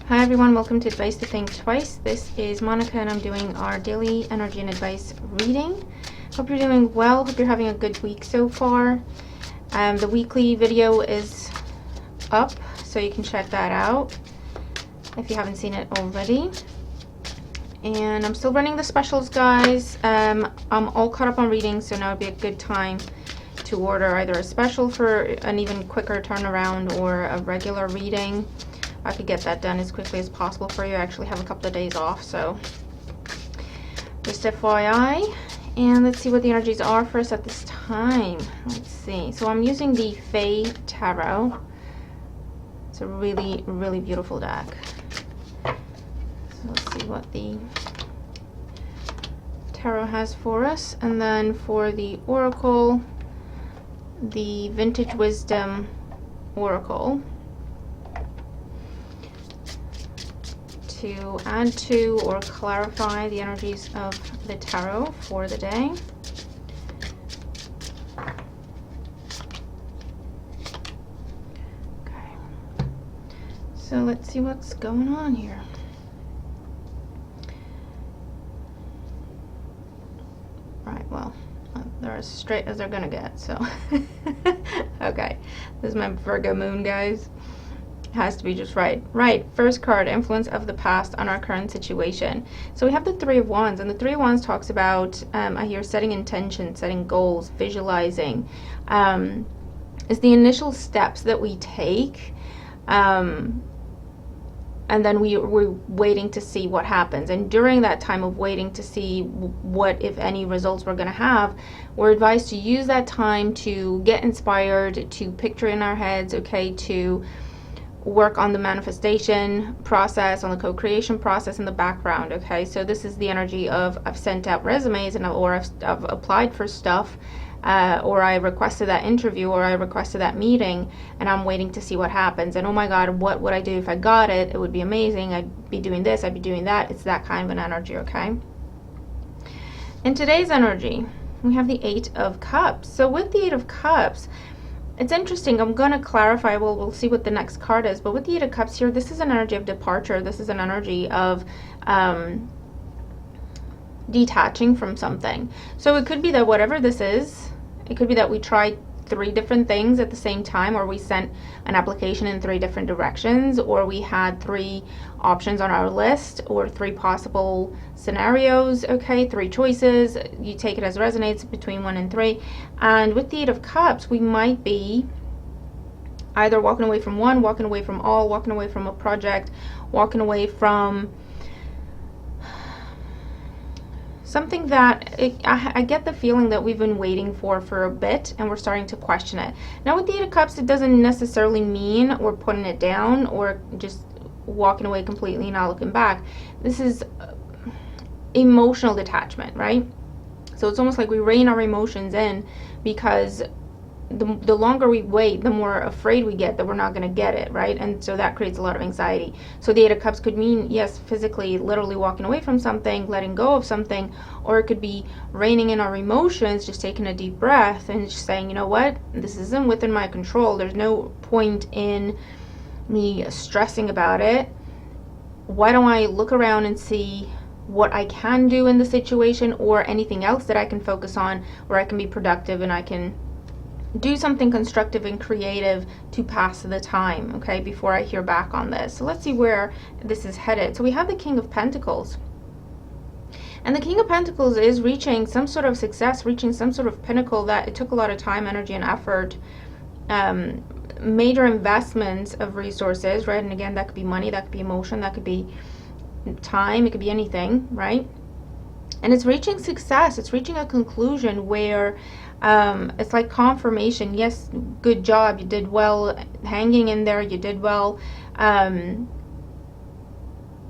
Hi everyone, welcome to Advice to Think Twice. This is Monica and I'm doing our daily energy and advice reading. Hope you're doing well, hope you're having a good week so far. The weekly video is up, so you can check that out if you haven't seen it already. And I'm still running the specials, guys. I'm all caught up on reading, so now would be a good time to order either a special for an even quicker turnaround or a regular reading. I could get that done as quickly as possible for you. I actually have a couple of days off, so just FYI. And let's see what the energies are for us at this time. Let's see. So I'm using the Fae Tarot. It's a really, really beautiful deck. So let's see what the tarot has for us. And then for the Oracle, the Vintage Wisdom Oracle, to add to or clarify the energies of the tarot for the day. Okay, so let's see what's going on here. Right, well, they're as straight as they're gonna get, so okay, this is my Virgo moon, guys. Has to be just right. Right, first card, influence of the past on our current situation. So we have the Three of Wands, and the Three of Wands talks about, I hear setting intention, setting goals, visualizing. Is the initial steps that we take, and then we're waiting to see what happens. And during that time of waiting to see what, if any, results we're going to have, we're advised to use that time to get inspired, to picture in our heads, okay, to work on the manifestation process, on the co-creation process in the background. Okay, so this is the energy of I've sent out resumes and or I've applied for stuff, or I requested that interview, or I requested that meeting, and I'm waiting to see what happens. And oh my god, what would I do if I got it? It would be amazing. I'd be doing this, I'd be doing that. It's that kind of an energy. Okay, in today's energy we have the Eight of Cups. So with the Eight of Cups, it's interesting. I'm going to clarify. We'll see what the next card is. But with the Eight of Cups here, this is an energy of departure. This is an energy of detaching from something. So it could be that whatever this is, it could be that we tried 3 different things at the same time, or we sent an application in 3 different directions, or we had 3 options on our list, or 3 possible scenarios. Okay, 3 choices. You take it as resonates between 1 and 3. And with the Eight of Cups, we might be either walking away from one, walking away from all, walking away from a project, walking away from something that I get the feeling that we've been waiting for a bit, and we're starting to question it. Now with the Eight of Cups, it doesn't necessarily mean we're putting it down or just walking away completely and not looking back. This is emotional detachment, right? So it's almost like we rein our emotions in, because the longer we wait, the more afraid we get that we're not going to get it, right? And so that creates a lot of anxiety. So the Eight of Cups could mean, yes, physically, literally walking away from something, letting go of something, or it could be reining in our emotions, just taking a deep breath and just saying, you know what, this isn't within my control. There's no point in me stressing about it. Why don't I look around and see what I can do in the situation, or anything else that I can focus on where I can be productive and I can do something constructive and creative to pass the time, okay, before I hear back on this. So let's see where this is headed. So we have the King of Pentacles, and the King of Pentacles is reaching some sort of success, reaching some sort of pinnacle that it took a lot of time, energy, and effort, major investments of resources, right? And again, that could be money, that could be emotion, that could be time, it could be anything, right? And it's reaching success. It's reaching a conclusion where it's like confirmation. Yes, good job, you did well hanging in there, you did well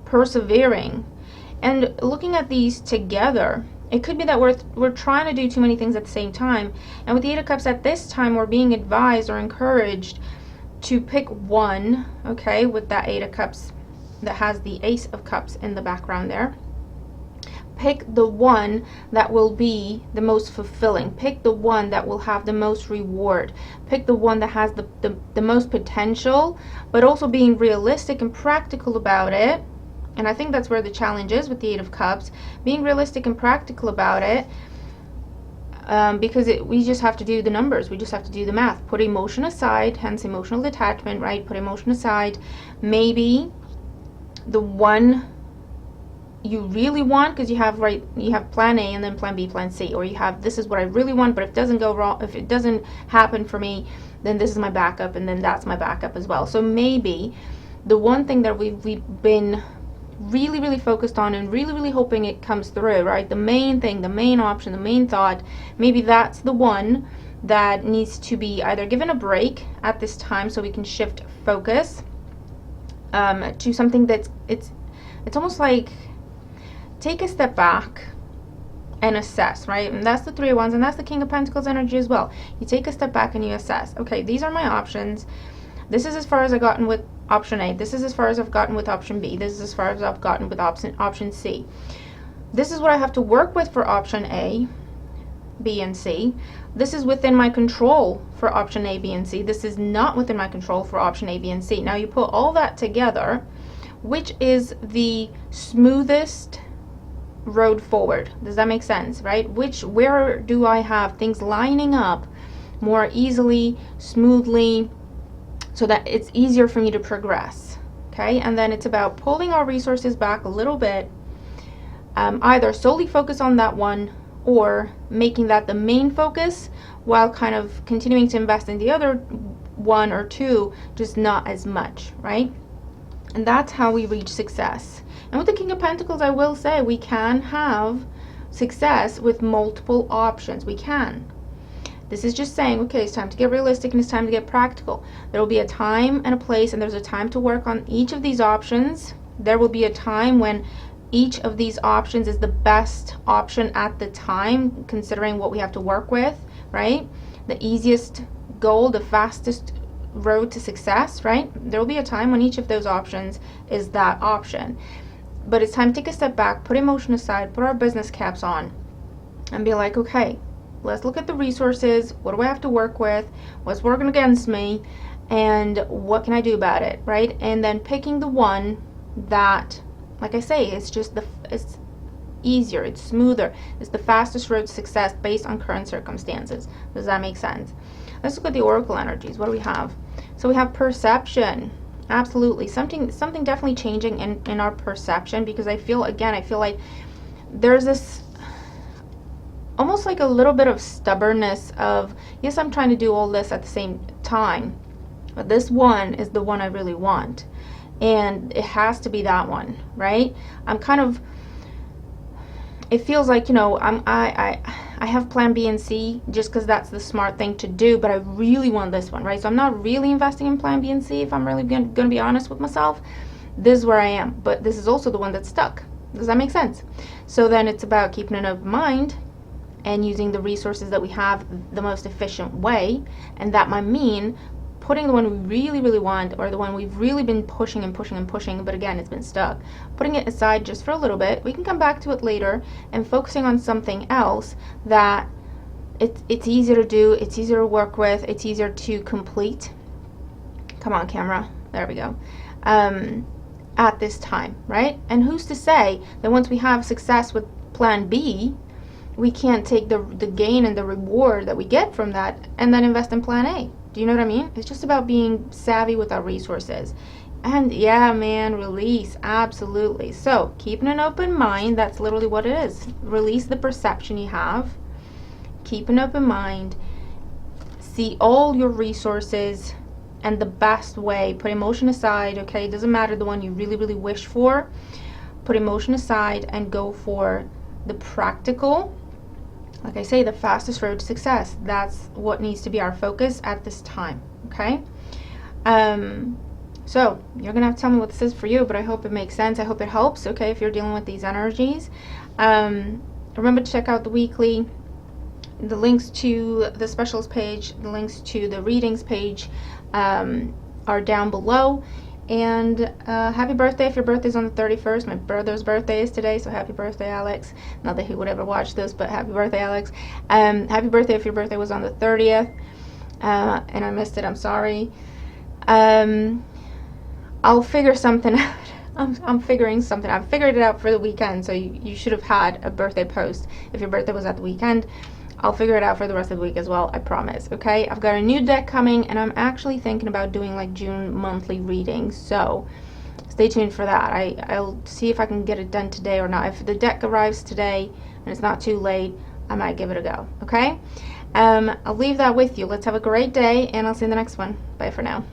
persevering. And looking at these together, it could be that we're trying to do too many things at the same time. And with the Eight of Cups at this time, we're being advised or encouraged to pick one, okay, with that Eight of Cups that has the Ace of Cups in the background there. Pick the one that will be the most fulfilling. Pick the one that will have the most reward. Pick the one that has the most potential, but also being realistic and practical about it. And I think that's where the challenge is with the Eight of Cups, being realistic and practical about it, because we just have to do the numbers. We just have to do the math. Put emotion aside, hence emotional detachment, right? Put emotion aside. Maybe the one you really want, because you have plan A and then plan B, plan C, or you have, this is what I really want, but if it doesn't go wrong, if it doesn't happen for me, then this is my backup, and then that's my backup as well. So maybe the one thing that we've been really focused on and really hoping it comes through, right? The main thing, the main option, the main thought, maybe that's the one that needs to be either given a break at this time so we can shift focus to something that's it's almost like take a step back and assess, right? And that's the Three of Wands, and that's the King of Pentacles energy as well. You take a step back and you assess. Okay, these are my options. This is as far as I've gotten with option A. This is as far as I've gotten with option B. This is as far as I've gotten with option C. This is what I have to work with for option A, B, and C. This is within my control for option A, B, and C. This is not within my control for option A, B, and C. Now you put all that together, which is the smoothest road forward? Does that make sense, right? Where do I have things lining up more easily, smoothly, so that it's easier for me to progress? Okay, and then it's about pulling our resources back a little bit, either solely focus on that one or making that the main focus while kind of continuing to invest in the other one or two, just not as much, right? And that's how we reach success. And with the King of Pentacles, I will say we can have success with multiple options. We can. This is just saying, okay, it's time to get realistic and it's time to get practical. There will be a time and a place, and there's a time to work on each of these options. There will be a time when each of these options is the best option at the time, considering what we have to work with, right? The easiest goal, the fastest road to success, right? There will be a time when each of those options is that option. But it's time to take a step back, put emotion aside, put our business caps on, and be like, okay, let's look at the resources. What do I have to work with? What's working against me? And what can I do about it, right? And then picking the one that, like I say, it's easier, it's smoother, it's the fastest road to success based on current circumstances. Does that make sense? Let's look at the oracle energies. What do we have? So we have perception. Absolutely. Something definitely changing in our perception, because I feel like there's this almost like a little bit of stubbornness of, yes, I'm trying to do all this at the same time, but this one is the one I really want, and it has to be that one, right? It feels like, I have plan B and C just because that's the smart thing to do, but I really want this one, right? So I'm not really investing in plan B and C, if I'm really going to be honest with myself. This is where I am, but this is also the one that's stuck. Does that make sense? So then it's about keeping an open mind and using the resources that we have the most efficient way, and that might mean putting the one we really want, or the one we've really been pushing, but again, it's been stuck, putting it aside just for a little bit. We can come back to it later, and focusing on something else that it's easier to do, it's easier to work with, it's easier to complete. Come on, camera. There we go. At this time, right? And who's to say that once we have success with plan B, we can't take the gain and the reward that we get from that and then invest in plan A? Do you know what I mean? It's just about being savvy with our resources. And yeah, man, release. Absolutely. So keeping an open mind, that's literally what it is. Release the perception you have. Keep an open mind. See all your resources and the best way. Put emotion aside, okay? It doesn't matter the one you really wish for. Put emotion aside and go for the practical, like I say, the fastest road to success. That's what needs to be our focus at this time, okay? So you're gonna have to tell me what this is for you, but I hope it makes sense. I hope it helps, okay, if you're dealing with these energies. Remember to check out the weekly. The links to the specials page, the links to the readings page are down below. And happy birthday if your birthday's on the 31st. My brother's birthday is today, so happy birthday, Alex. Not that he would ever watch this, but happy birthday, Alex. Happy birthday if your birthday was on the 30th. And I missed it, I'm sorry. I'll figure something out. I'm figuring something. I've figured it out for the weekend, so you should have had a birthday post if your birthday was at the weekend. I'll figure it out for the rest of the week as well, I promise, okay? I've got a new deck coming, and I'm actually thinking about doing like June monthly readings, so stay tuned for that. I'll see if I can get it done today or not. If the deck arrives today and it's not too late, I might give it a go, okay? I'll leave that with you. Let's have a great day, and I'll see you in the next one. Bye for now.